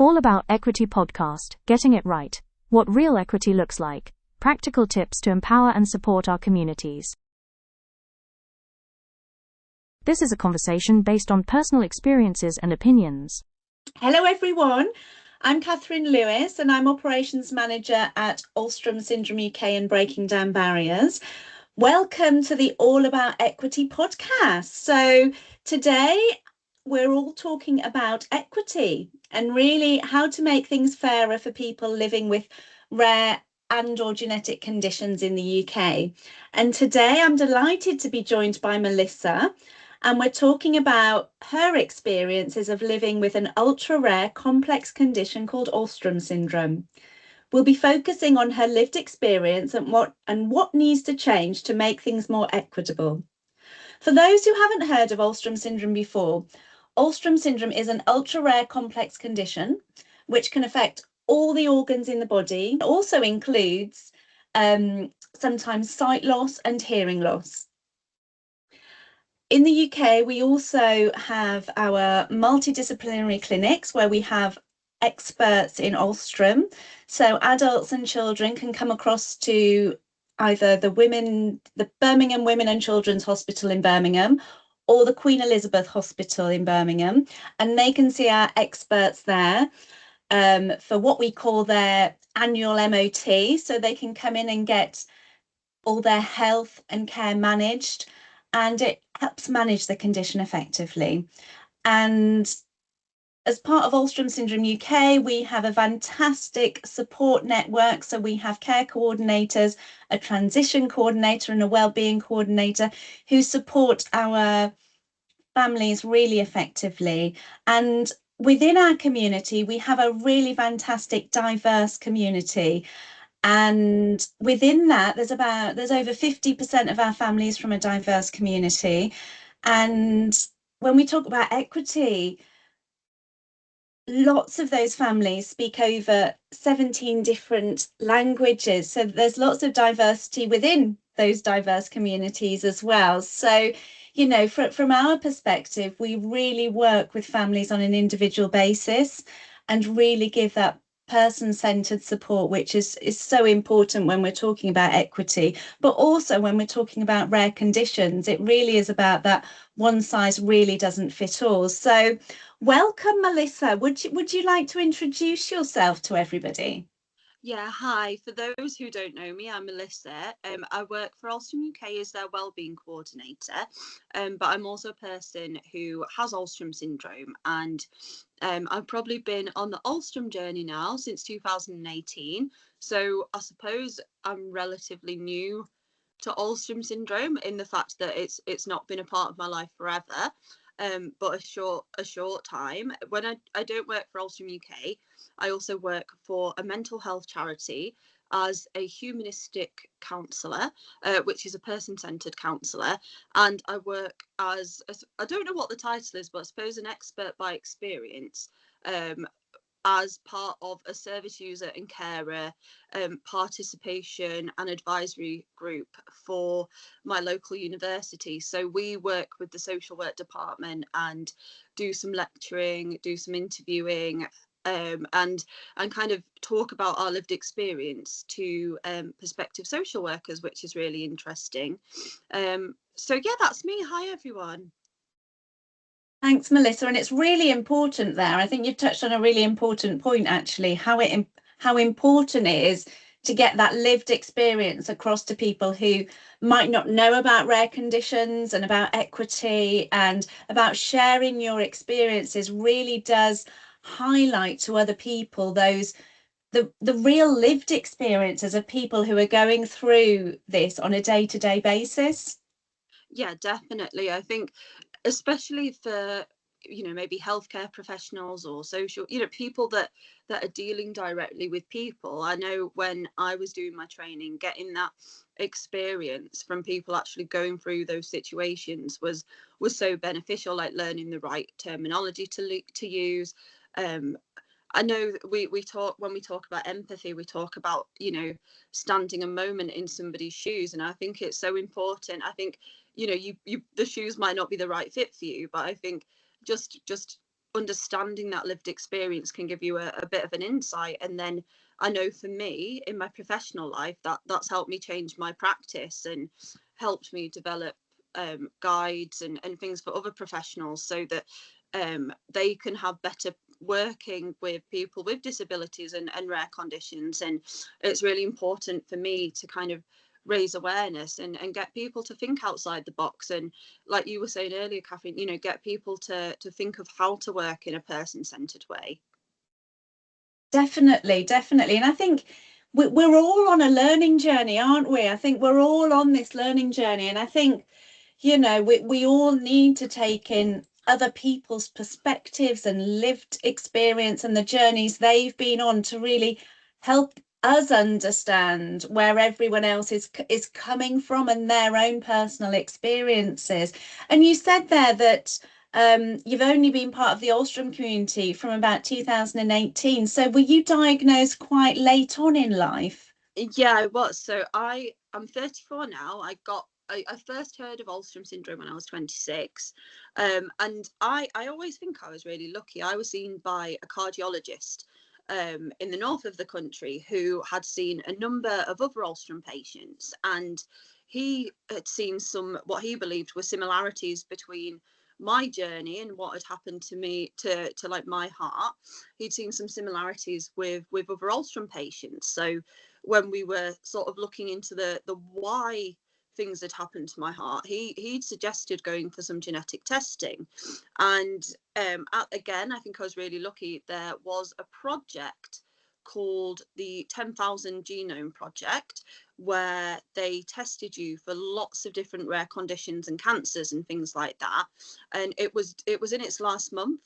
All About Equity podcast, getting it right. What real equity looks like. Practical tips to empower and support our communities. This is a conversation based on personal experiences and opinions. Hello everyone, I'm Catherine Lewis and I'm Operations Manager at Alström Syndrome UK and Breaking Down Barriers. Welcome to the All About Equity podcast. So today we're all talking about equity and really how to make things fairer for people living with rare and or genetic conditions in the UK. And today I'm delighted to be joined by Melissa, and we're talking about her experiences of living with an ultra-rare complex condition called Alström Syndrome. We'll be focusing on her lived experience and what needs to change to make things more equitable. For those who haven't heard of Alström Syndrome before, Alström Syndrome is an ultra-rare complex condition which can affect all the organs in the body. It also includes sometimes sight loss and hearing loss. In the UK, we also have our multidisciplinary clinics where we have experts in Alström. So adults and children can come across to either the Birmingham Women and Children's Hospital in Birmingham or the Queen Elizabeth Hospital in Birmingham, and they can see our experts there for what we call their annual MOT. So they can come in and get all their health and care managed, and it helps manage the condition effectively. And as part of Alström Syndrome UK, we have a fantastic support network. So we have care coordinators, a transition coordinator and a wellbeing coordinator who support our families really effectively. And within our community, we have a really fantastic, diverse community. And within that, there's over 50% of our families from a diverse community. And when we talk about equity, lots of those families speak over 17 different languages. So there's lots of diversity within those diverse communities as well. So, you know, from our perspective, we really work with families on an individual basis and really give that person-centered support, which is so important when we're talking about equity, but also when we're talking about rare conditions. It really is about that one size really doesn't fit all. So welcome, Melissa. Would you like to introduce yourself to everybody? Yeah, hi. For those who don't know me, I'm Melissa. I work for Alström UK as their Wellbeing Coordinator, but I'm also a person who has Alström Syndrome, and I've probably been on the Alström journey now since 2018. So I suppose I'm relatively new to Alström Syndrome in the fact that it's not been a part of my life forever, but a short time. When I don't work for Alström UK, I also work for a mental health charity as a humanistic counsellor, which is a person-centred counsellor, and I work as I don't know what the title is, but I suppose an expert by experience, as part of a service user and carer participation and advisory group for my local university. So we work with the social work department and do some lecturing, do some interviewing, and kind of talk about our lived experience to prospective social workers, which is really interesting. So yeah, that's me. Hi everyone. Thanks, Melissa. And it's really important there. I think you've touched on a really important point, actually, how important it is to get that lived experience across to people who might not know about rare conditions and about equity, and about sharing your experiences really does highlight to other people the real lived experiences of people who are going through this on a day-to-day basis. Yeah, definitely. I think especially for, you know, maybe healthcare professionals or social, you know, people that are dealing directly with people. I know when I was doing my training, getting that experience from people actually going through those situations was so beneficial, like learning the right terminology to use. I know we talk, when we talk about empathy, we talk about, you know, standing a moment in somebody's shoes, and I think it's so important. I think, you know, you the shoes might not be the right fit for you, but I think just understanding that lived experience can give you a bit of an insight. And then I know for me in my professional life that's helped me change my practice and helped me develop guides and things for other professionals, so that they can have better working with people with disabilities and rare conditions. And it's really important for me to kind of raise awareness and get people to think outside the box. And like you were saying earlier, Catherine, you know, get people to think of how to work in a person-centered way. Definitely. And I think we're all on a learning journey, aren't we? I think we're all on this learning journey. And I think, you know, we all need to take in other people's perspectives and lived experience and the journeys they've been on to really help us understand where everyone else is coming from and their own personal experiences. And you said there that you've only been part of the Alström community from about 2018. So were you diagnosed quite late on in life? Yeah, I was. So I'm 34 now. I first heard of Alström syndrome when I was 26. And I always think I was really lucky. I was seen by a cardiologist in the north of the country who had seen a number of other Alström patients, and he had seen some what he believed were similarities between my journey and what had happened to me to like my heart. He'd seen some similarities with other Alström patients. So when we were sort of looking into the why things had happened to my heart, he'd suggested going for some genetic testing. And again, I think I was really lucky. There was a project called the 10,000 Genome Project, where they tested you for lots of different rare conditions and cancers and things like that. And it was in its last month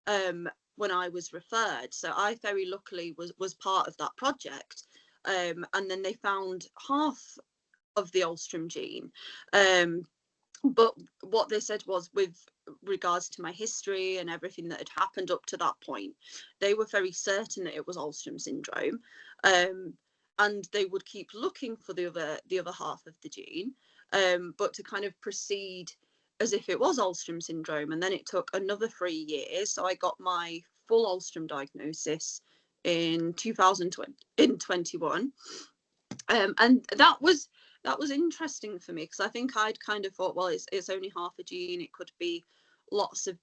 when I was referred. So I very luckily was part of that project. And then they found half of the Alström gene. But what they said was, with regards to my history and everything that had happened up to that point, they were very certain that it was Alström syndrome. And they would keep looking for the other half of the gene, but to kind of proceed as if it was Alström syndrome. And then it took another 3 years. So I got my full Alström diagnosis in 2021. And that was interesting for me, because I think I'd kind of thought, well, it's only half a gene, it could be lots of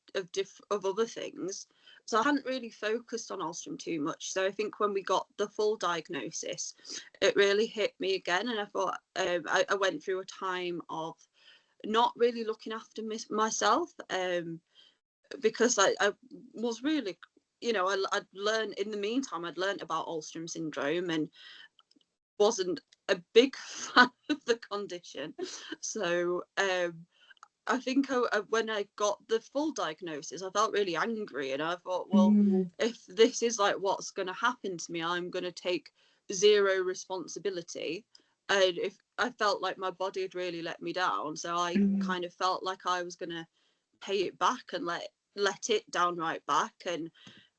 other things. So I hadn't really focused on Alström too much. So I think when we got the full diagnosis, it really hit me again. And I thought I went through a time of not really looking after myself, because I was really, you know, I'd learned in the meantime, I'd learned about Alström syndrome and wasn't a big fan of the condition. So I think when I got the full diagnosis, I felt really angry, and I thought, well, if this is like what's going to happen to me, I'm going to take zero responsibility. And if I felt like my body had really let me down, so I kind of felt like I was going to pay it back and let it downright back. And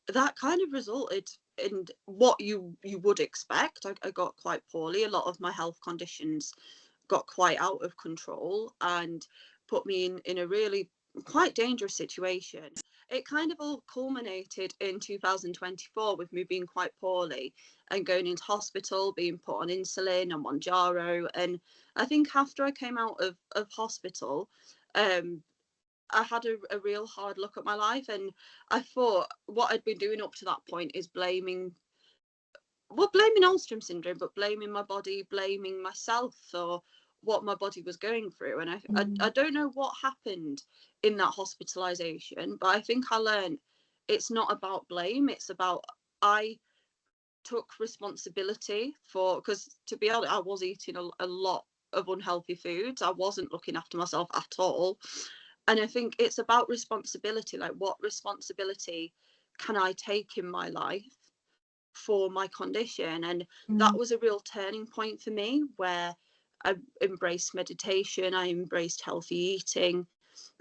that kind of resulted in what you would expect. I got quite poorly. A lot of my health conditions got quite out of control and put me in a really quite dangerous situation. It kind of all culminated in 2024 with me being quite poorly and going into hospital, being put on insulin and Mounjaro. And I think after I came out of hospital, I had a real hard look at my life, and I thought what I'd been doing up to that point is blaming Alström syndrome, but blaming my body, blaming myself for what my body was going through. And I don't know what happened in that hospitalization, but I think I learned it's not about blame. It's about, I took responsibility for, because to be honest, I was eating a lot of unhealthy foods. I wasn't looking after myself at all. And I think it's about responsibility. Like, what responsibility can I take in my life for my condition? And that was a real turning point for me, where I embraced meditation, I embraced healthy eating,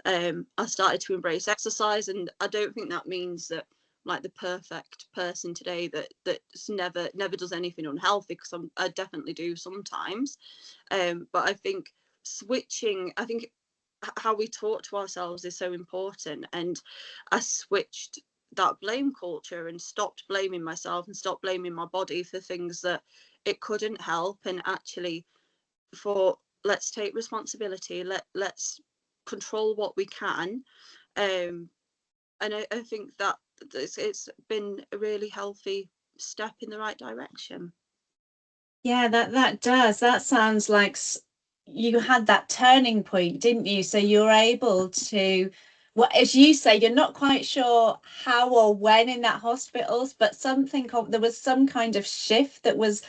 I started to embrace exercise. And I don't think that means that I'm like the perfect person today that's never does anything unhealthy, because I definitely do sometimes. But I think switching, I think how we talk to ourselves is so important. And I switched that blame culture and stopped blaming myself and stopped blaming my body for things that it couldn't help, and actually let's take responsibility, let's control what we can. And I think that it's been a really healthy step in the right direction. Yeah, that sounds like you had that turning point, didn't you? So you were able to, well, as you say, you're not quite sure how or when in that hospitals, but there was some kind of shift that was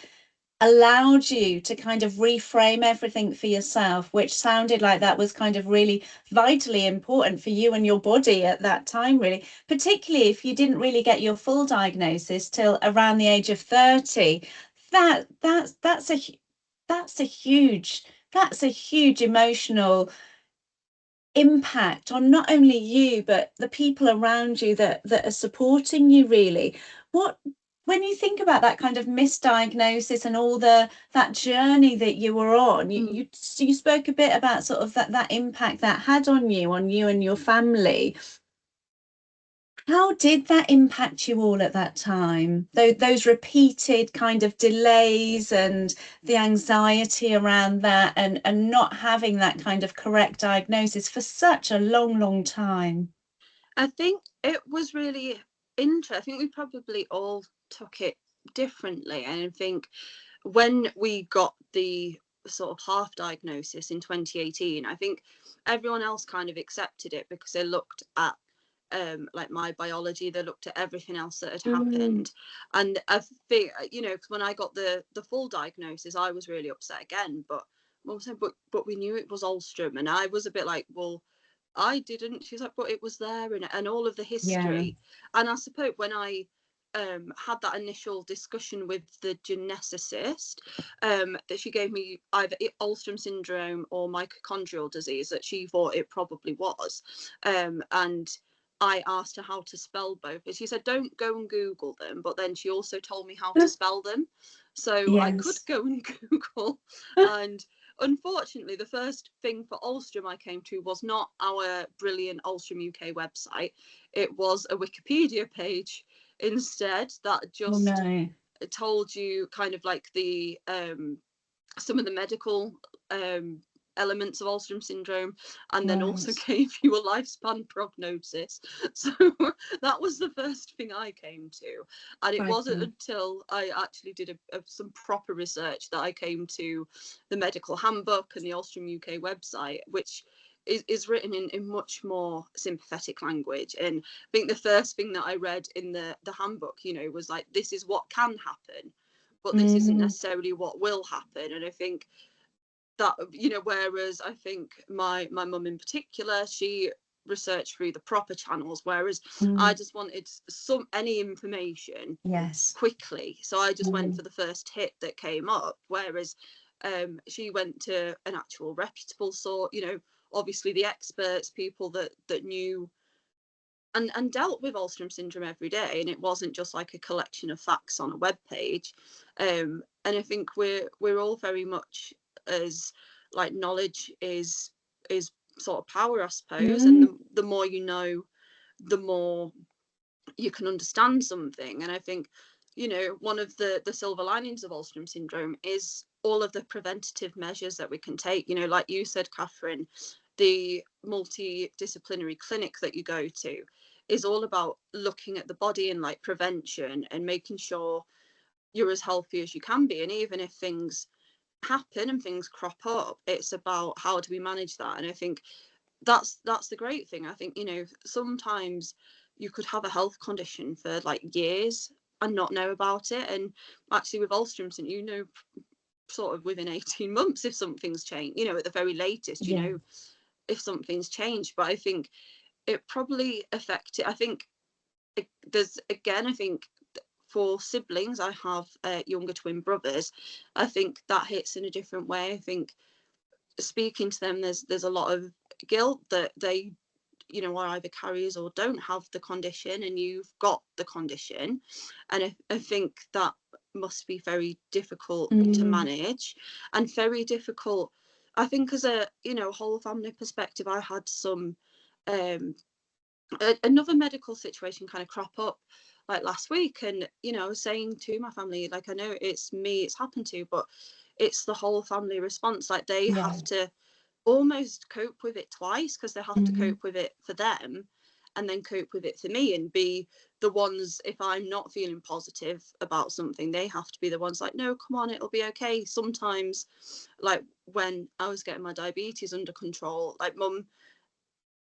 allowed you to kind of reframe everything for yourself, which sounded like that was kind of really vitally important for you and your body at that time, really, particularly if you didn't really get your full diagnosis till around the age of 30. That's a huge emotional impact on not only you but the people around you that are supporting you, really. When you think about that kind of misdiagnosis and all that journey that you were on, you spoke a bit about sort of that impact that had on you and your family. How did that impact you all at that time? Those repeated kind of delays and the anxiety around that, and not having that kind of correct diagnosis for such a long time. I think it was really interesting. I think we probably all took it differently. And I think when we got the sort of half diagnosis in 2018, I think everyone else kind of accepted it because they looked at like my biology, they looked at everything else that had happened. And I think, you know, when I got the full diagnosis, I was really upset again. But Mum said, but we knew it was Alström, and I was a bit like, well, I didn't. She's like, but it was there, and all of the history. Yeah. And I suppose when I had that initial discussion with the geneticist, that she gave me either Alström syndrome or mitochondrial disease, that she thought it probably was. And I asked her how to spell both, and she said, don't go and Google them. But then she also told me how to spell them. So yes. I could go and Google. And unfortunately, the first thing for Alström I came to was not our brilliant Alström UK website. It was a Wikipedia page instead that just told you kind of like the some of the medical elements of Alström syndrome, and then also gave you a lifespan prognosis. So that was the first thing I came to, and it wasn't until I actually did some proper research that I came to the medical handbook and the Alström UK website, which is written in much more sympathetic language. And I think the first thing that I read in the handbook, you know, was like, this is what can happen, but this isn't necessarily what will happen. And I think that, you know, whereas I think my mum in particular, she researched through the proper channels, whereas I just wanted any information quickly, so I just went for the first hit that came up, whereas she went to an actual reputable sort, you know, obviously the experts, people that knew and dealt with Alström syndrome every day, and it wasn't just like a collection of facts on a web page. And I think we're all very much as like knowledge is sort of power, I suppose, and the more you know, the more you can understand something. And I think, you know, one of the silver linings of Alström syndrome is all of the preventative measures that we can take. You know, like you said, Catherine, the multidisciplinary clinic that you go to is all about looking at the body and like prevention and making sure you're as healthy as you can be. And even if things happen and things crop up, it's about how do we manage that. And I think that's the great thing. I think, you know, sometimes you could have a health condition for like years and not know about it, and actually with Alström syndrome, you know, sort of within 18 months if something's changed, you know, at the very latest, you know, if something's changed. But I think it probably affected, I think there's, again, I think for siblings, I have younger twin brothers, I think that hits in a different way. I think speaking to them, there's a lot of guilt that they, you know, are either carriers or don't have the condition, and you've got the condition. And I think that must be very difficult to manage, and very difficult, I think, as a, you know, whole family perspective. I had some another medical situation kind of crop up like last week, and I was saying to my family, like, I know it's me it's happened to, but it's the whole family response. Like, they have to almost cope with it twice, because they have to cope with it for them and then cope with it for me, and be the ones, if I'm not feeling positive about something, they have to be the ones like, no, come on, it'll be okay. Sometimes, like when I was getting my diabetes under control, like mum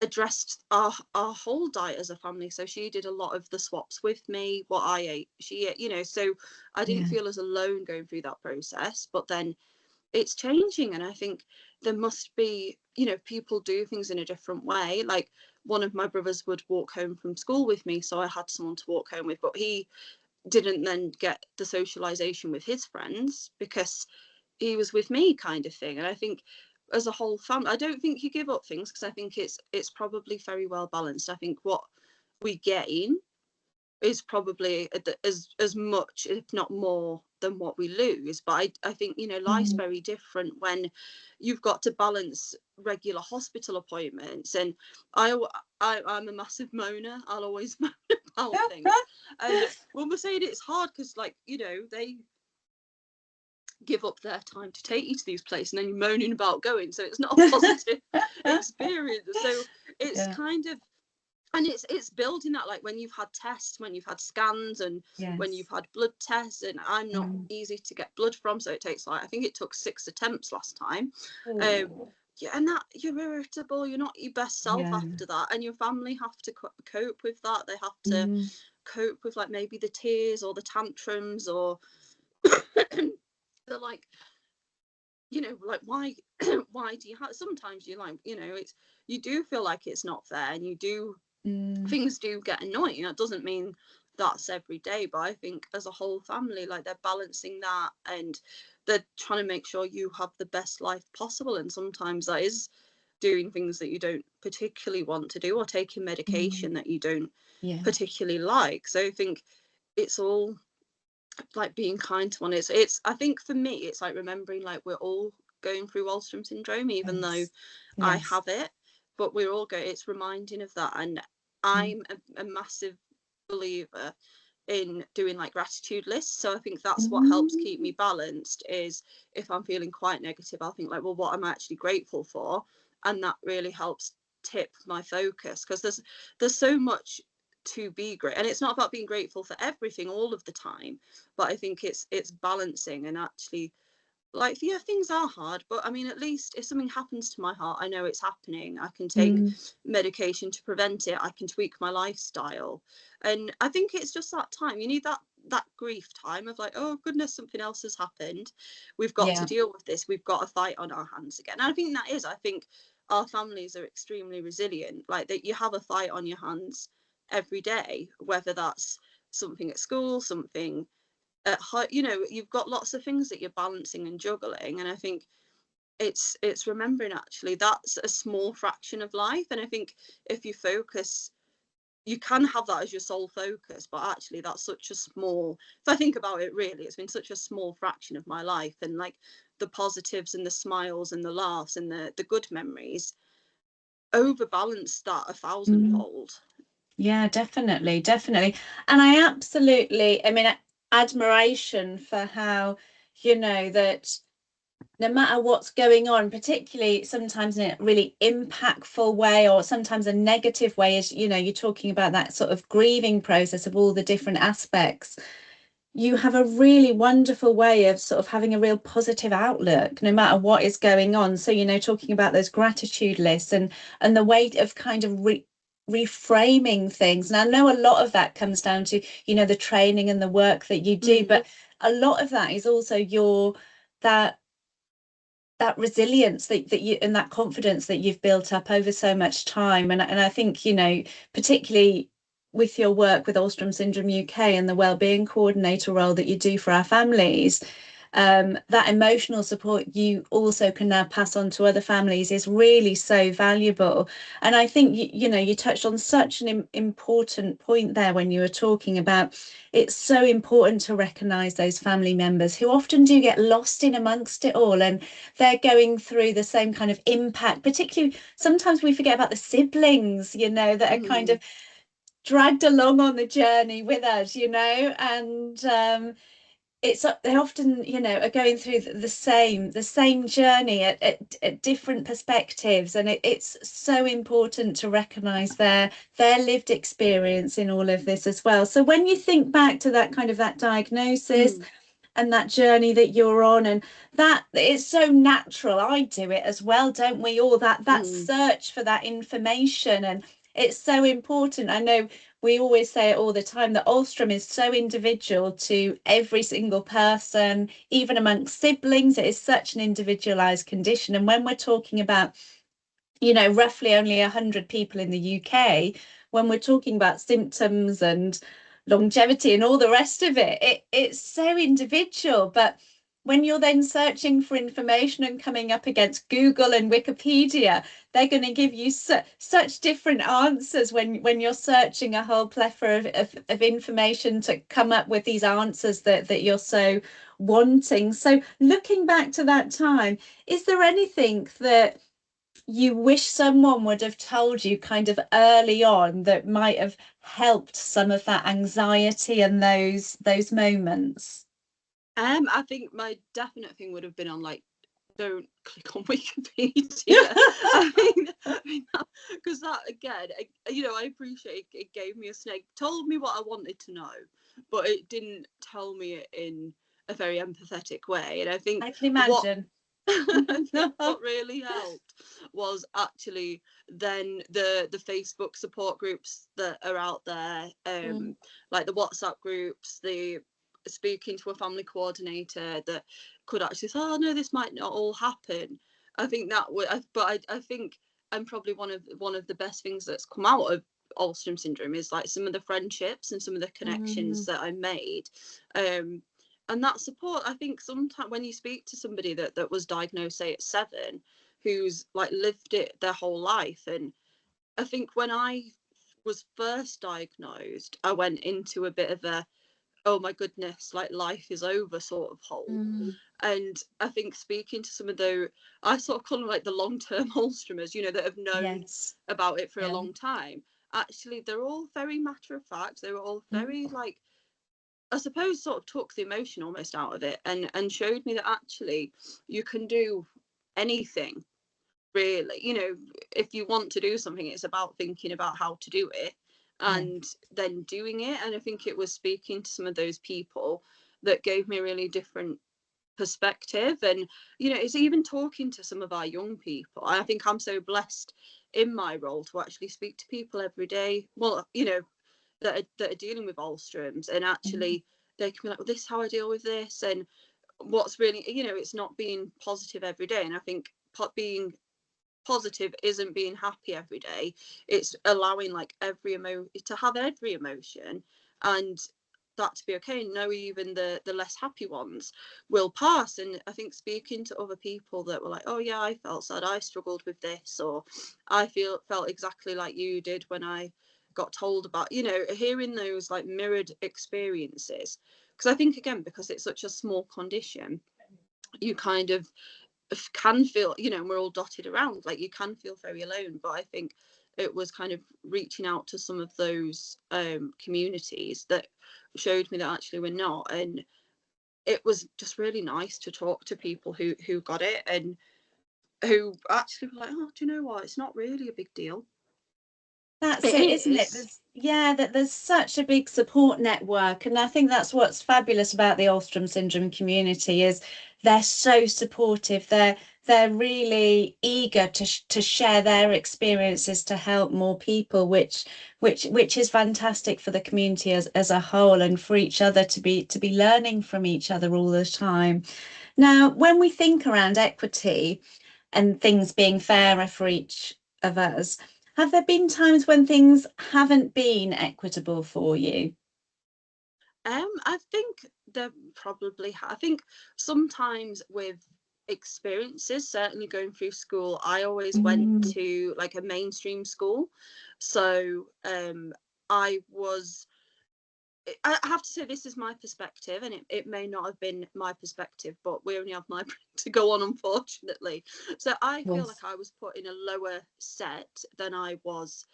addressed our whole diet as a family, so she did a lot of the swaps with me, what I ate she ate, so I didn't feel as alone going through that process. But then it's changing, and I think there must be, people do things in a different way. Like, one of my brothers would walk home from school with me, so I had someone to walk home with, but he didn't then get the socialization with his friends because he was with me, kind of thing. And I think as a whole family, I don't think you give up things, because I think it's probably very well balanced. I think what we gain is probably as much, if not more, than what we lose. But I think, life's very different when you've got to balance regular hospital appointments. And I'm a massive moaner. I'll always moan about things. And when we're saying it's hard, because, like, they give up their time to take you to these places, and then you're moaning about going, so it's not a positive experience. So it's kind of, and it's building that, like, when you've had tests, when you've had scans, and when you've had blood tests, and I'm not easy to get blood from, so it takes, like, I think it took 6 attempts last time. And that, you're irritable, you're not your best self after that, and your family have to cope with that. They have to cope with, like, maybe the tears or the tantrums, or they're like, like, why why do you have, sometimes you, like, it's, you do feel like it's not fair, and you do things do get annoying. That doesn't mean that's every day, but I think as a whole family, like, they're balancing that, and they're trying to make sure you have the best life possible. And sometimes that is doing things that you don't particularly want to do, or taking medication that you don't particularly like. So I think it's all, like, being kind to one. It's I think for me, it's like remembering, like, we're all going through Alström syndrome, even though I have it, but we're all going, it's reminding of that. And I'm a massive believer in doing, like, gratitude lists. So I think that's what helps keep me balanced, is if I'm feeling quite negative, I'll think, like, well, what am I actually grateful for? And that really helps tip my focus, because there's so much to be great, and it's not about being grateful for everything all of the time, but I think it's balancing, and actually, like, things are hard, but I mean, at least if something happens to my heart, I know it's happening. I can take medication to prevent it. I can tweak my lifestyle. And I think it's just that time, you need that grief time of, like, oh goodness, something else has happened, we've got to deal with this, we've got a fight on our hands again. And I think our families are extremely resilient, like, that you have a fight on your hands every day, whether that's something at school, something at home, you've got lots of things that you're balancing and juggling. And I think it's remembering, actually, that's a small fraction of life. And I think if you focus, you can have that as your sole focus, but actually that's such a small, if I think about it, really, it's been such a small fraction of my life. And, like, the positives and the smiles and the laughs and the good memories overbalance that 1,000-fold. Yeah, definitely. And I absolutely, I mean, admiration for how, that no matter what's going on, particularly sometimes in a really impactful way, or sometimes a negative way, as you're talking about that sort of grieving process of all the different aspects, you have a really wonderful way of sort of having a real positive outlook no matter what is going on. So, talking about those gratitude lists, and the way of kind of reframing things. And I know a lot of that comes down to, the training and the work that you do, but a lot of that is also that resilience that you, and that confidence that you've built up over so much time. And I think, particularly with your work with Alström Syndrome UK and the Wellbeing Coordinator role that you do for our families, that emotional support you also can now pass on to other families is really so valuable. And I think, you touched on such an important point there when you were talking about it's so important to recognise those family members who often do get lost in amongst it all, and they're going through the same kind of impact. Particularly, sometimes we forget about the siblings, that are kind of dragged along on the journey with us, and they often, are going through the same journey at different perspectives, and it's so important to recognise their lived experience in all of this as well. So when you think back to that diagnosis and that journey that you're on, and that it's so natural, I do it as well, don't we all, that search for that information, and it's so important. I know we always say it all the time that Alström is so individual to every single person, even amongst siblings. It is such an individualized condition, and when we're talking about roughly only 100 people in the UK, when we're talking about symptoms and longevity and all the rest of it's so individual. But when you're then searching for information and coming up against Google and Wikipedia, they're going to give you such different answers when you're searching a whole plethora of information to come up with these answers that you're so wanting. So looking back to that time, is there anything that you wish someone would have told you kind of early on that might have helped some of that anxiety and those moments? I think my definite thing would have been on don't click on Wikipedia. I mean, because that again, I appreciate it gave me a snake, told me what I wanted to know, but it didn't tell me it in a very empathetic way. And I think I can imagine. What really helped was actually then the Facebook support groups that are out there, like the WhatsApp groups, the speaking to a family coordinator that could actually say, oh no, this might not all happen. I think that would, but I think I'm probably one of the best things that's come out of Alström syndrome is like some of the friendships and some of the connections that I made. And that support, I think sometimes when you speak to somebody that was diagnosed, say at 7, who's like lived it their whole life. And I think when I was first diagnosed, I went into a bit of a, oh my goodness, like life is over sort of hole. And I think speaking to some of I sort of call them like the long-term Alströmers, that have known about it for a long time. Actually, they're all very matter of fact. They were all very like, I suppose, sort of took the emotion almost out of it and showed me that actually you can do anything, really. If you want to do something, it's about thinking about how to do it and then doing it. And I think it was speaking to some of those people that gave me a really different perspective. And it's even talking to some of our young people. I think I'm so blessed in my role to actually speak to people every day, well, that are dealing with Alströms, and actually they can be like, well, this is how I deal with this. And what's really, it's not being positive every day. And I think being positive isn't being happy every day. It's allowing like to have every emotion, and that to be okay. No, even the less happy ones will pass. And I think speaking to other people that were like, oh yeah, I felt sad, I struggled with this, or I felt exactly like you did when I got told about, hearing those like mirrored experiences. Because I think, again, because it's such a small condition, you kind of can feel, we're all dotted around, like you can feel very alone. But I think it was kind of reaching out to some of those communities that showed me that actually we're not. And it was just really nice to talk to people who got it and who actually were like, oh, do you know what, it's not really a big deal. That's it, isn't it? There's such a big support network, and I think that's what's fabulous about the Alström syndrome community is they're so supportive. They're really eager to share their experiences to help more people, which is fantastic for the community as a whole, and for each other to be learning from each other all the time. Now, when we think around equity and things being fairer for each of us, have there been times when things haven't been equitable for you? I think there probably, I think sometimes with experiences, certainly going through school, I always went to like a mainstream school. So I have to say this is my perspective, and it may not have been my perspective, but we only have my to go on, unfortunately. So I feel like I was put in a lower set than I was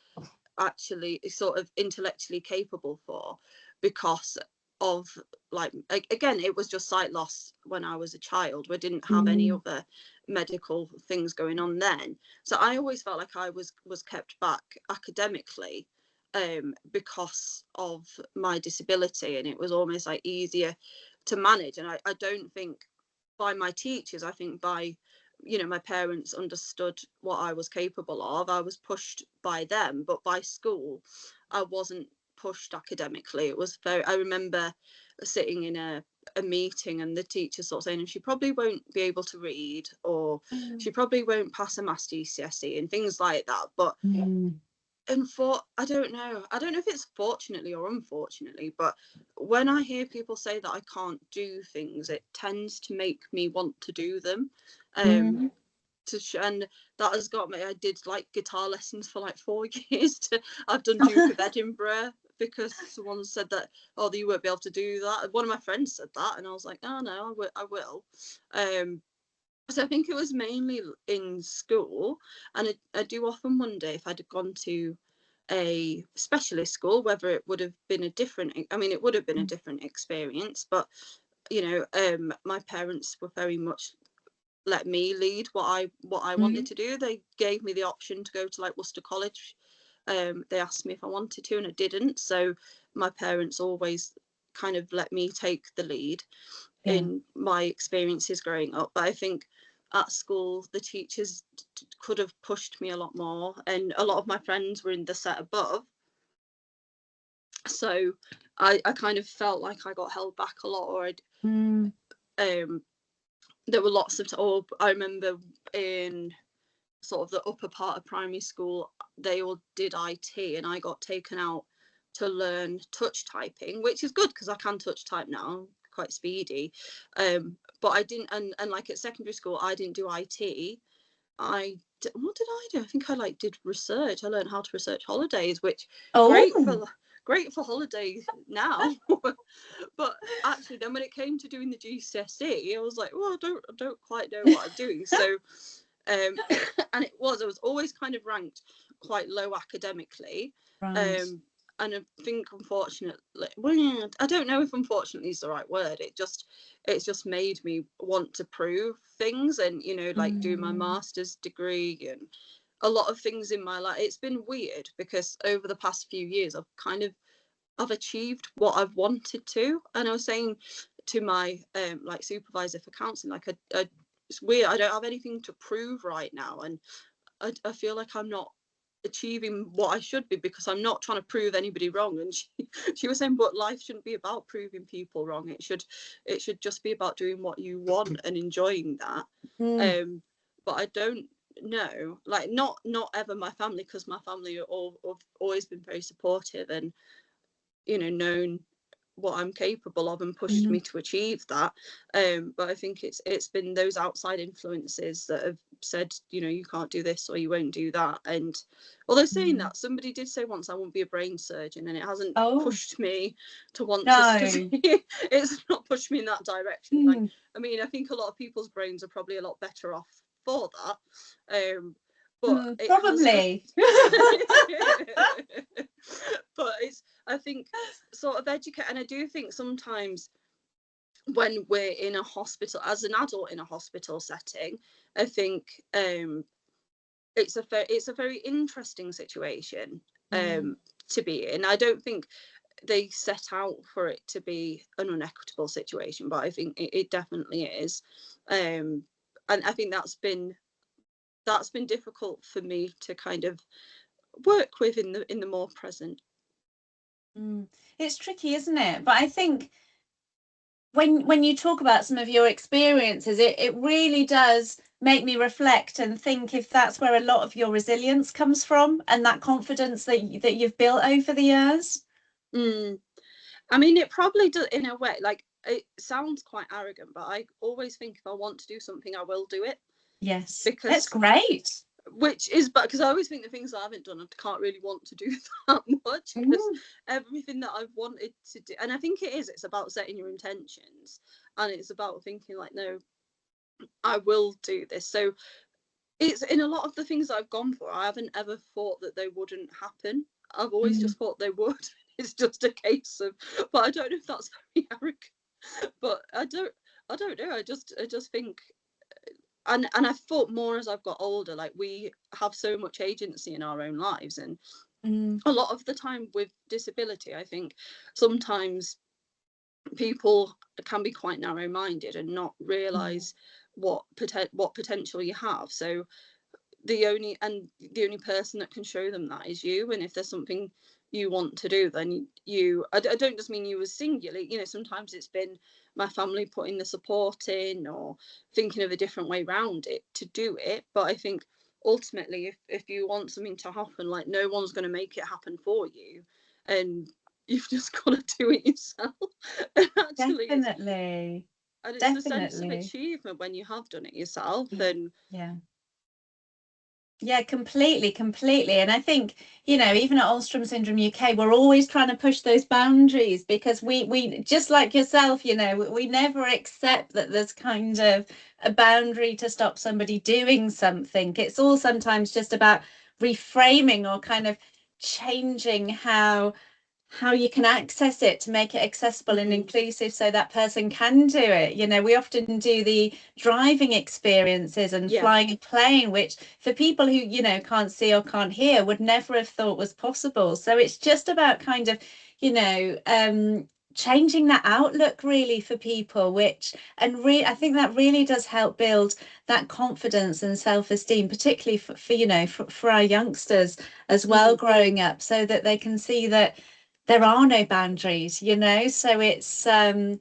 actually sort of intellectually capable for, because of, like, again, it was just sight loss when I was a child. We didn't have any other medical things going on then, so I always felt like I was kept back academically because of my disability, and it was almost like easier to manage. And I don't think by my teachers, I think by, you know, my parents understood what I was capable of. I was pushed by them, but by school I wasn't pushed academically. It was very, I remember sitting in a meeting and the teacher sort of saying, she probably won't be able to read, or she probably won't pass a maths GCSE and things like that. But and I don't know if it's fortunately or unfortunately, but when I hear people say that I can't do things, it tends to make me want to do them. And that has got me. I did like guitar lessons for like 4 years. I've done Duke of Edinburgh because someone said that, oh, you won't be able to do that. One of my friends said that, and I was like, oh no, I will. So I think it was mainly in school, and I do often wonder if I'd have gone to a specialist school, whether it would have been a different, I mean, it would have been a different experience, but, you know, my parents were very much let me lead what I wanted to do. They gave me the option to go to like Worcester College. They asked me if I wanted to, and I didn't. So my parents always kind of let me take the lead in my experiences growing up. But I think at school the teachers could have pushed me a lot more, and a lot of my friends were in the set above, so I kind of felt like I got held back a lot, or there were lots of I remember in sort of the upper part of primary school, they all did IT, and I got taken out to learn touch typing, which is good because I can touch type now, quite speedy. But I didn't, and like at secondary school, I didn't do IT. What did I do? I think I like did research. I learned how to research holidays, which great for holidays now. But actually, then when it came to doing the GCSE, I was like, well, I don't quite know what I'm doing. So and I was always kind of ranked quite low academically. And I think, unfortunately, well, I don't know if unfortunately is the right word. It's just made me want to prove things, and, you know, like do my master's degree and a lot of things in my life. It's been weird because over the past few years, I've achieved what I've wanted to. And I was saying to my like supervisor for counselling, like it's weird. I don't have anything to prove right now, and I feel like I'm not achieving what I should be because I'm not trying to prove anybody wrong. And she was saying, but life shouldn't be about proving people wrong. It should just be about doing what you want and enjoying that. But I don't know, like not ever my family, because my family have always been very supportive and, you know, known what I'm capable of and pushed me to achieve that. But I think it's been those outside influences that have said, you know, you can't do this or you won't do that. And although saying that, somebody did say once I won't be a brain surgeon, and it hasn't pushed me to want to study. It's not pushed me in that direction. Like, I mean, I think a lot of people's brains are probably a lot better off for that. But probably. But it's, I think, sort of educate, and I do think sometimes when we're in a hospital as an adult in a hospital setting, I think it's a very interesting situation to be in. I don't think they set out for it to be an unequitable situation, but I think it definitely is. And I think that's been difficult for me to kind of work with in the more present. It's tricky, isn't it? But I think when you talk about some of your experiences, it really does make me reflect and think if that's where a lot of your resilience comes from, and that confidence that you've built over the years. I mean, it probably does in a way. Like, it sounds quite arrogant, but I always think if I want to do something, I will do it. Yes, Because that's great. Which is, but because I always think the things I haven't done, I can't really want to do that much, because everything that I've wanted to do, and I think it's about setting your intentions, and it's about thinking like, no, I will do this. So it's in a lot of the things I've gone for, I haven't ever thought that they wouldn't happen. I've always just thought they would. It's just a case of, but I don't know if that's very arrogant, but I don't know. I just think, and I've thought more as I've got older, like, we have so much agency in our own lives, and a lot of the time with disability, I think sometimes people can be quite narrow-minded and not realise what potential you have. So the only person that can show them that is you. And if there's something you want to do, then I don't just mean you as singular, you know, sometimes it's been my family putting the support in, or thinking of a different way around it to do it. But I think ultimately, if you want something to happen, like, no one's going to make it happen for you, and you've just got to do it yourself. And actually, Definitely. and it's the sense of achievement when you have done it yourself. And yeah, completely. And I think, you know, even at Alström Syndrome UK, we're always trying to push those boundaries, because we just like yourself, you know, we never accept that there's kind of a boundary to stop somebody doing something. It's all sometimes just about reframing, or kind of changing how you can access it to make it accessible and inclusive, so that person can do it. You know, we often do the driving experiences and flying a plane, which for people who, you know, can't see or can't hear, would never have thought was possible. So it's just about kind of, you know, changing that outlook really for people, which, and I think that really does help build that confidence and self-esteem, particularly for you know, for our youngsters as well, growing up, so that they can see that there are no boundaries, you know. So it's so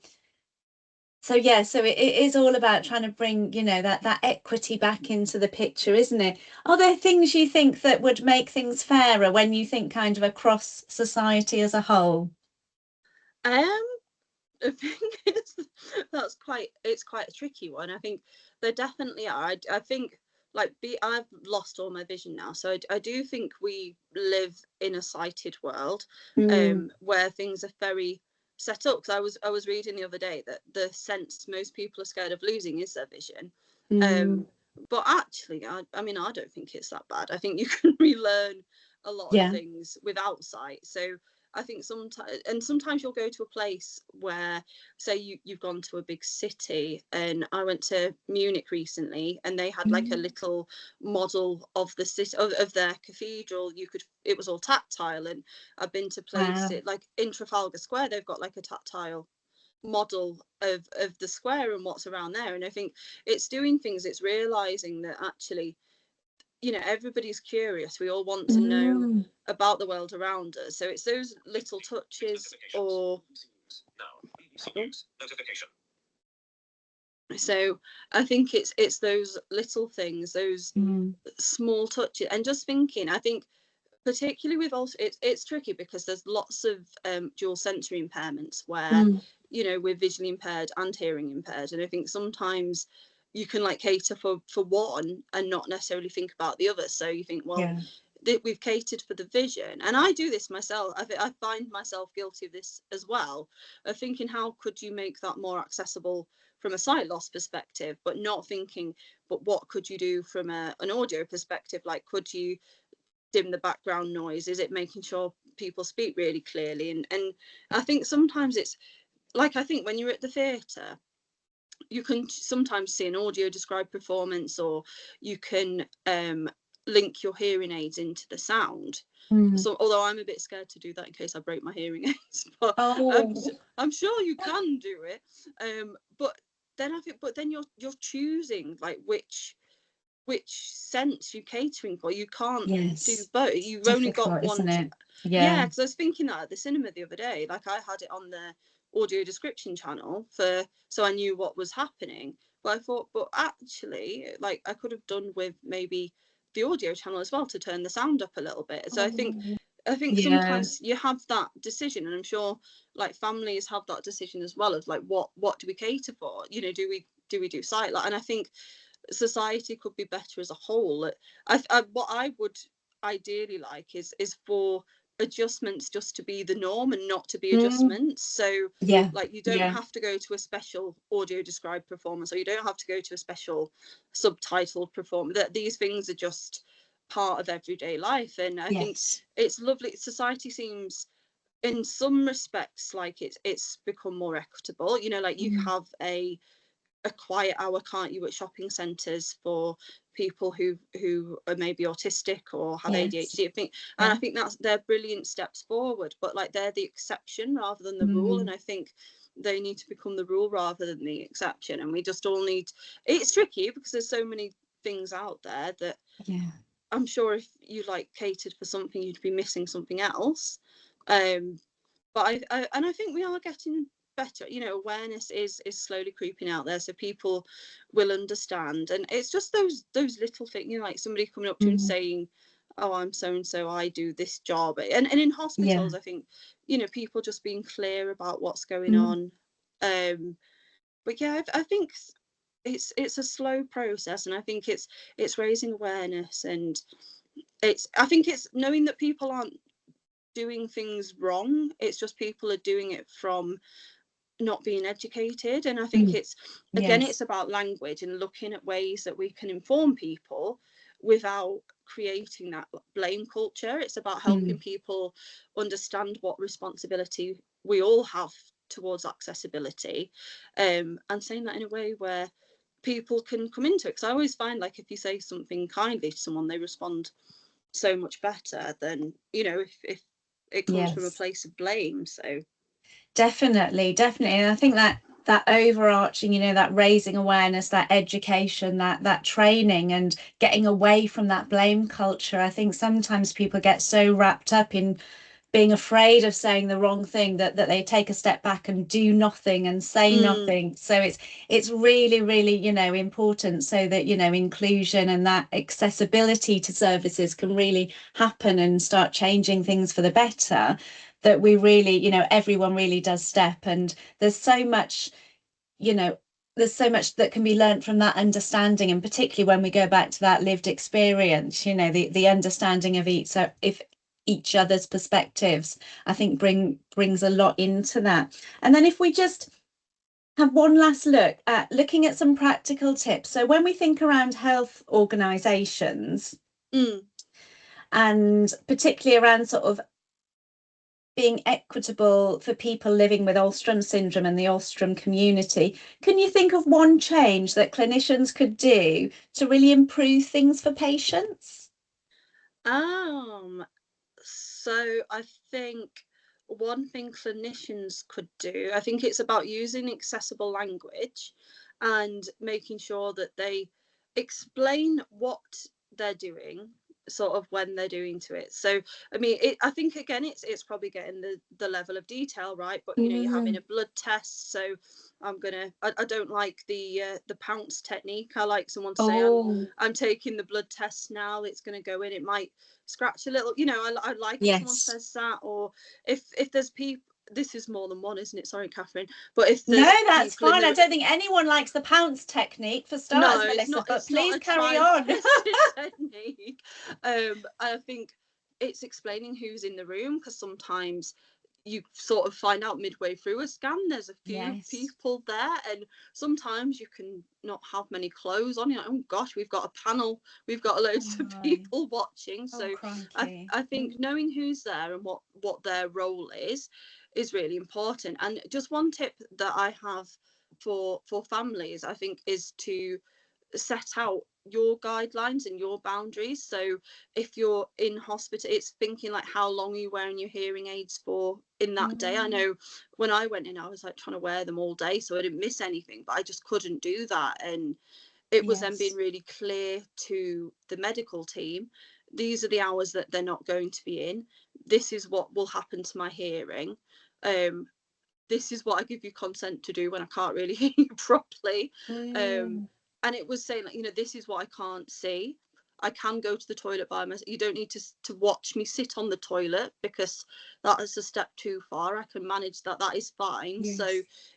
it is all about trying to bring, you know, that equity back into the picture, isn't it? Are there things you think that would make things fairer when you think kind of across society as a whole? I think it's quite a tricky one. I think there definitely are. I think, like, I've lost all my vision now, so I do think we live in a sighted world, where things are very set up. Because I was reading the other day that the sense most people are scared of losing is their vision. But actually, I mean, I don't think it's that bad. I think you can relearn a lot of things without sight. So I think sometimes you'll go to a place where, say, you've gone to a big city, and I went to Munich recently, and they had like a little model of the city, of their cathedral. It was all tactile, and I've been to places like in Trafalgar Square, they've got like a tactile model of the square and what's around there. And I think it's doing things, it's realizing that actually, you know, everybody's curious. We all want to know about the world around us. So it's those little touches, or so I think it's those little things, those small touches, and just thinking. I think particularly with also, it's tricky because there's lots of dual sensory impairments where you know, we're visually impaired and hearing impaired, and I think sometimes you can like cater for one and not necessarily think about the other. So you think, well, we've catered for the vision, and I do this myself. I find myself guilty of this as well, of thinking, how could you make that more accessible from a sight loss perspective, but not thinking, but what could you do from an audio perspective? Like, could you dim the background noise? Is it making sure people speak really clearly? And I think sometimes it's like, I think when you're at the theatre, you can sometimes see an audio described performance, or you can link your hearing aids into the sound. So although I'm a bit scared to do that in case I break my hearing aids, but I'm sure you can do it. But then I think, but then you're choosing like which sense you're catering for. You can't do both. You've only got one. Isn't it? Yeah, because I was thinking that at the cinema the other day. Like, I had it on the audio description channel so I knew what was happening. But I thought, but actually, like, I could have done with maybe the audio channel as well to turn the sound up a little bit. So I think I think Yeah. sometimes you have that decision, and I'm sure like families have that decision as well, of like what do we cater for, you know, do we do sight, like, and I think society could be better as a whole. What I would ideally like is for adjustments just to be the norm and not to be adjustments. So Yeah. like you don't have to go to a special audio described performance, or you don't have to go to a special subtitled performance. That these things are just part of everyday life, and I think it's lovely. Society seems in some respects like it's become more equitable, you know, like you have a quiet hour, can't you, at shopping centres for people who are maybe autistic or have ADHD. I think, and I think they're brilliant steps forward, but like they're the exception rather than the rule, and I think they need to become the rule rather than the exception. And we just all need, it's tricky because there's so many things out there that I'm sure if you like catered for something, you'd be missing something else. But I think we are getting better, you know, awareness is slowly creeping out there, so people will understand. And it's just those little things, you know, like somebody coming up to you and saying, oh, I'm so and so, I do this job. And in hospitals, I think, you know, people just being clear about what's going on. But yeah, I think it's a slow process, and I think it's raising awareness, and I think it's knowing that people aren't doing things wrong. It's just people are doing it from not being educated. And I think it's, again, it's about language and looking at ways that we can inform people without creating that blame culture. It's about helping people understand what responsibility we all have towards accessibility, and saying that in a way where people can come into it. Because I always find, like, if you say something kindly to someone, they respond so much better than, you know, if it comes from a place of blame. So definitely. And I think that overarching, you know, that raising awareness, that education, that training, and getting away from that blame culture. I think sometimes people get so wrapped up in being afraid of saying the wrong thing that they take a step back and do nothing and say nothing. So it's really, really, you know, important, so that, you know, inclusion and that accessibility to services can really happen and start changing things for the better, that we really, you know, everyone really does step. And there's so much, you know, there's so much that can be learned from that understanding, and particularly when we go back to that lived experience, you know, the understanding of each other's perspectives, I think brings a lot into that. And then if we just have one last look at looking at some practical tips. So when we think around health organisations, and particularly around sort of being equitable for people living with Alström syndrome and the Alström community, can you think of one change that clinicians could do to really improve things for patients? So I think one thing clinicians could do, I think it's about using accessible language and making sure that they explain what they're doing, sort of when they're doing to it. So I mean, I think again it's probably getting the level of detail right, but you know, you're having a blood test, so I don't like the pounce technique. I like someone to say, I'm taking the blood test now, it's going to go in, it might scratch a little, you know. I like if someone says that. Or if there's people, this is more than one, isn't it? Sorry, Catherine. But if there's no, that's fine. I don't think anyone likes the pounce technique for starters, no, Melissa, but please not carry on. technique. I think it's explaining who's in the room, because sometimes you sort of find out midway through a scan there's a few people there, and sometimes you can not have many clothes on. You're like, oh gosh, we've got a panel, we've got loads of people watching. So I think knowing who's there and what their role is really important. And just one tip that I have for families, I think, is to set out your guidelines and your boundaries. So if you're in hospital, it's thinking like, how long are you wearing your hearing aids for in that day? I know when I went in, I was like trying to wear them all day so I didn't miss anything, but I just couldn't do that. And it was then being really clear to the medical team, these are the hours that they're not going to be in, this is what will happen to my hearing, this is what I give you consent to do when I can't really hear you properly. And it was saying, like, you know, this is what I can't see. I can go to the toilet by myself. You don't need to watch me sit on the toilet, because that is a step too far. I can manage that. That is fine. Yes. So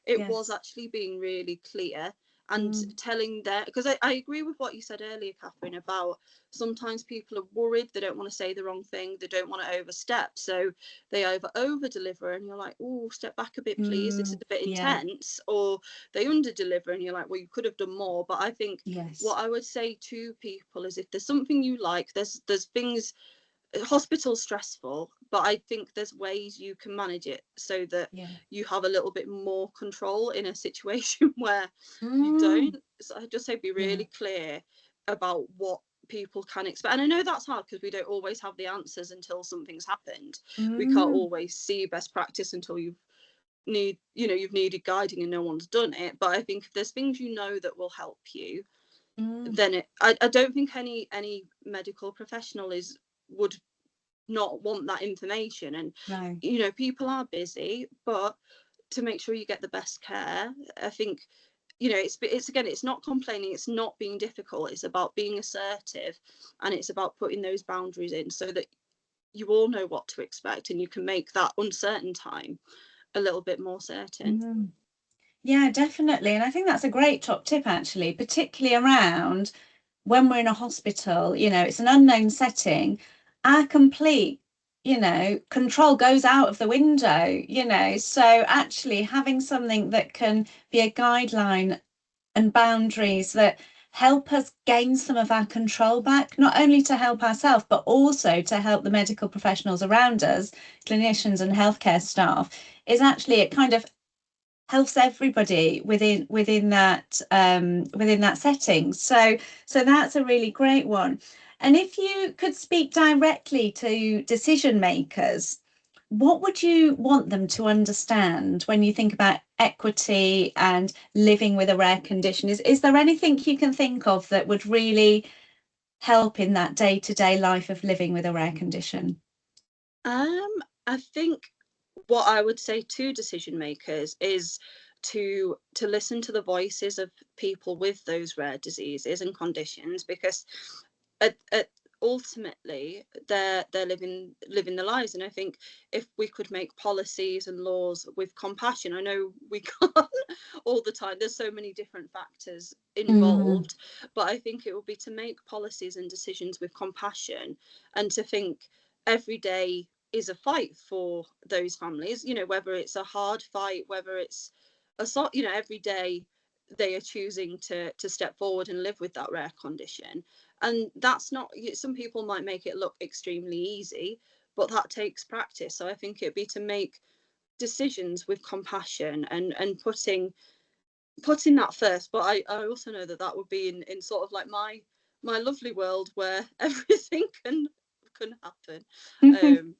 it was Yes. actually being really clear and telling them, because I agree with what you said earlier, Catherine, about sometimes people are worried, they don't want to say the wrong thing, they don't want to overstep, so they over deliver, and you're like, oh, step back a bit please, this is a bit Yeah. intense. Or they under deliver and you're like, well, you could have done more. But I think Yes. what I would say to people is, if there's something you like, there's things, hospital's stressful, but I think there's ways you can manage it so that you have a little bit more control in a situation where you don't. So I just say be really clear about what people can expect. And I know that's hard because we don't always have the answers until something's happened. We can't always see best practice until you've needed guiding and no one's done it. But I think if there's things that will help you, then I don't think any medical professional would not want that information. And people are busy, but to make sure you get the best care, I think it's again, it's not complaining, it's not being difficult, it's about being assertive, and it's about putting those boundaries in so that you all know what to expect and you can make that uncertain time a little bit more certain. Yeah, definitely. And I think that's a great top tip, actually, particularly around when we're in a hospital. It's an unknown setting. Our complete, control goes out of the window, so actually having something that can be a guideline and boundaries that help us gain some of our control back, not only to help ourselves, but also to help the medical professionals around us, clinicians and healthcare staff, is actually, it kind of helps everybody within that setting. So that's a really great one. And if you could speak directly to decision makers, what would you want them to understand when you think about equity and living with a rare condition? Is there anything you can think of that would really help in that day-to-day life of living with a rare condition? I think what I would say to decision makers is to listen to the voices of people with those rare diseases and conditions, because ultimately they're living their lives. And I think if we could make policies and laws with compassion, I know we can't all the time, there's so many different factors involved, but I think it would be to make policies and decisions with compassion, and to think every day is a fight for those families, whether it's a hard fight, whether it's every day they are choosing to step forward and live with that rare condition. And that's not, some people might make it look extremely easy, but that takes practice. So I think it'd be to make decisions with compassion and putting that first. But I also know that would be in sort of like my lovely world where everything can happen.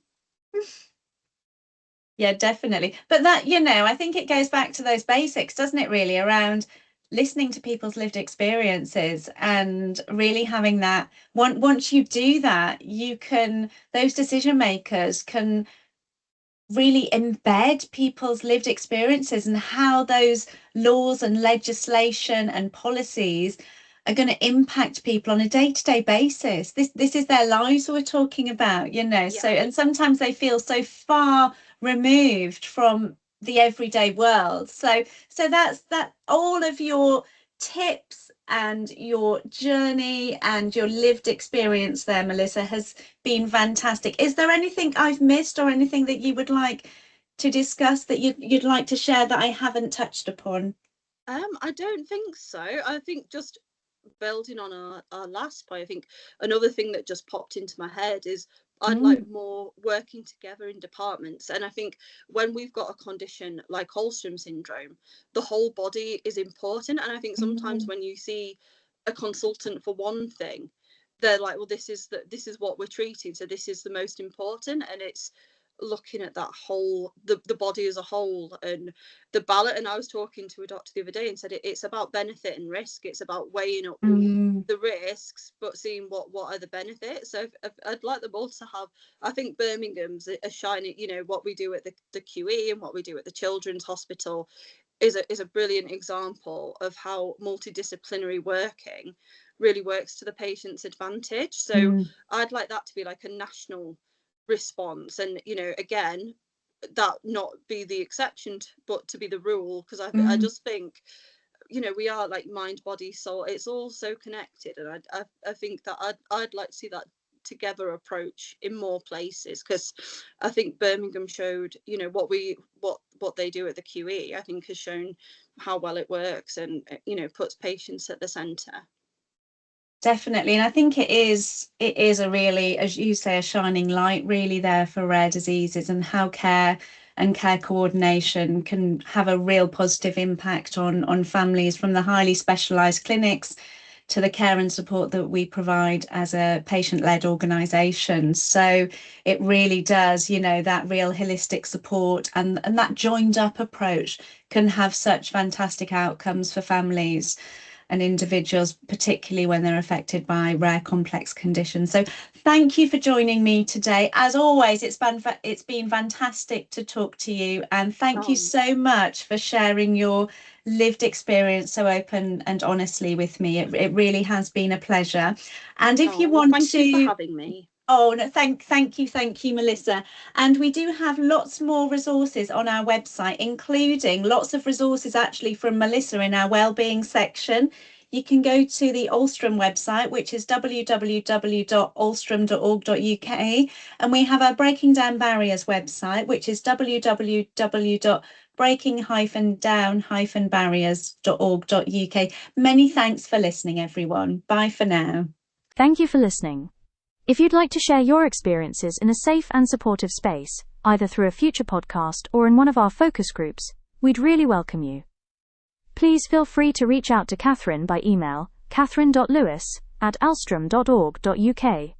Yeah, definitely. But that, I think it goes back to those basics, doesn't it, really, around listening to people's lived experiences and really having that. Once you do that, those decision makers can really embed people's lived experiences and how those laws and legislation and policies are going to impact people on a day-to-day basis. This is their lives we're talking about, So, and sometimes they feel so far removed from the everyday world. So that's that. All of your tips and your journey and your lived experience there, Melissa, has been fantastic. Is there anything I've missed or anything that you would like to discuss that you'd like to share that I haven't touched upon? I don't think so. I think just building on our last point, I think another thing that just popped into my head is I'd like more working together in departments. And I think when we've got a condition like Alström syndrome, the whole body is important. And I think sometimes when you see a consultant for one thing, they're like, well, this is what we're treating, so this is the most important. And it's looking at that whole, the body as a whole, and the balance. And I was talking to a doctor the other day and said it's about benefit and risk. It's about weighing up the risks but seeing what are the benefits. So I'd like them all to have, I think Birmingham's a shining, what we do at the QE and what we do at the Children's Hospital is a brilliant example of how multidisciplinary working really works to the patient's advantage. So I'd like that to be like a national response, and again, that not be the exception but to be the rule, because I just think we are like mind, body, soul. It's all so connected, and I think that I'd like to see that together approach in more places, because I think Birmingham showed what they do at the QE, I think has shown how well it works, and puts patients at the centre. Definitely. And I think it is a really, as you say, a shining light really there for rare diseases, and how care and care coordination can have a real positive impact on families, from the highly specialised clinics to the care and support that we provide as a patient-led organisation. So it really does, that real holistic support and that joined up approach can have such fantastic outcomes for families and individuals, particularly when they're affected by rare complex conditions. So thank you for joining me today. As always, it's been fantastic to talk to you, and thank you so much for sharing your lived experience so open and honestly with me. It really has been a pleasure. And if you want thank you for having me. Oh, no, thank you, Melissa. And we do have lots more resources on our website, including lots of resources actually from Melissa in our wellbeing section. You can go to the Alström website, which is www.alström.org.uk. And we have our Breaking Down Barriers website, which is www.breaking-down-barriers.org.uk. Many thanks for listening, everyone. Bye for now. Thank you for listening. If you'd like to share your experiences in a safe and supportive space, either through a future podcast or in one of our focus groups, we'd really welcome you. Please feel free to reach out to Catherine by email, catherine.lewis@alström.org.uk.